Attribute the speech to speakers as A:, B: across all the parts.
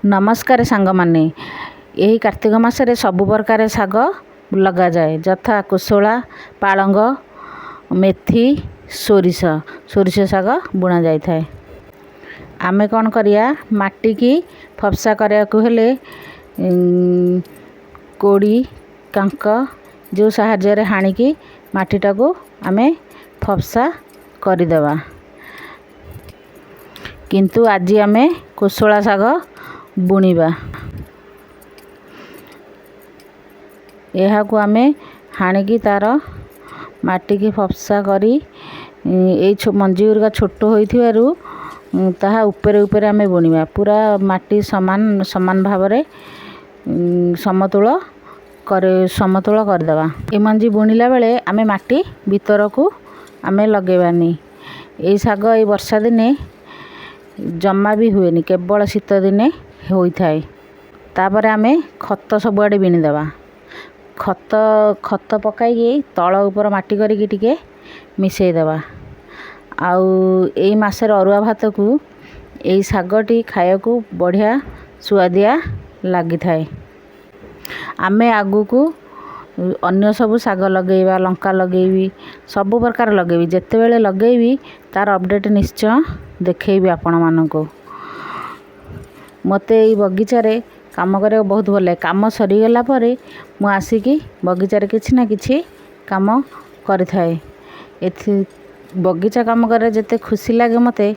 A: नमस्कार सांगमाने यही कार्तिक मासरे सबु प्रकार शाग लगा जाए यथा कोशला पालंग मेथी सोरिष सोरिष शाग बुणा जाए थाए। आमे कौन करिया माटी की फपसा करिया को हेले कोड़ी कांक जो साहाଯ୍य रे हाणिकी माटीटा को आमे फपसा करदेवा। किंतु आज आमे कोशला शाग बुणिबा। यह आमे हाणिकी तार माटी की फपसा करी मंजी गुरिका छोट होइथिबारु ताहा ऊपर ऊपर आमे बुणिबा। पूरा माटी समान समान भाव रे समतुल करदेवा। ए मंजी बुणिला बेले आमे माटी भीतर को आमे लगेबानी। ए शाग ए वर्षा दिने जमा भी हुएनी केवल शीत दिने होता है। तापर आमे खत सबुआडे बिणिदेवा। खत पकाई तल ऊपर माटी करिकी टिके मिसईदेवा। आउ एई मासर अरुआ भात को एई शागटी खायाकू बढ़िया सुआदिया लगी थाए। आमे आगु को अन्य सबु शाग लगेबा लंका लगेबी सबु प्रकार लगेबी जेते बेले लगेबी तार अपडेट निश्चय देखेबी आपण मानको। मते एई बगीचारे काम करे बहुत भल लागे। काम सरीगला परे मु आसिकी बगीचारे किछि ना किछि काम करि थाए। एथि बगीचा काम करे जेते खुशी लागे मते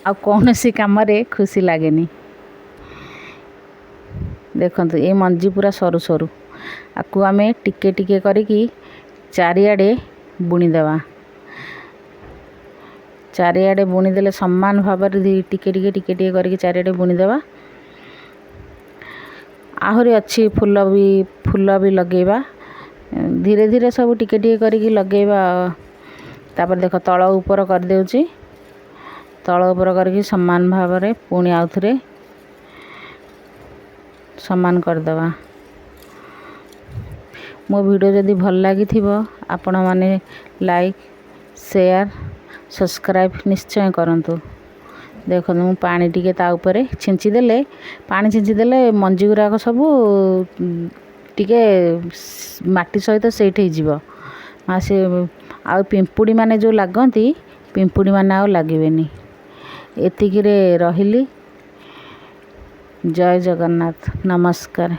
A: आ कौनसी काम रे खुशी लागेनी। देखंतु ए मंजी पूरा सरू सरू आकु आमे टिके टिके करिकी चारियाडे बुणी देवा। चारियाडे बुणी देले समान भाव रे टिके टिके टिके टिके करिकी चारियाडे बुणी देवा। आहुरी अच्छी फूल भी लगेबा धीरे धीरे सब टिके टिके करिकी लगेबा। तापर देख तळ ऊपर कर देउची तळ ऊपर करके समान भाव रे पुणी आउथरे समान कर देवा। मो वीडियो जदि भल लागी थिबो आपण माने लाइक शेयर सब्सक्राइब निश्चय करंतु। देखो मु पानी टिके ता ऊपर छिंची देले पानी छिंची देले मंजी गुराक सब टिके माटी सहित सेट हो जीवो। से आ पिंपुड़ी माने जो लागंती पिंपुड़ी माने आ लागिबेनी। एतिकी रे रहिली। जय जगन्नाथ नमस्कार।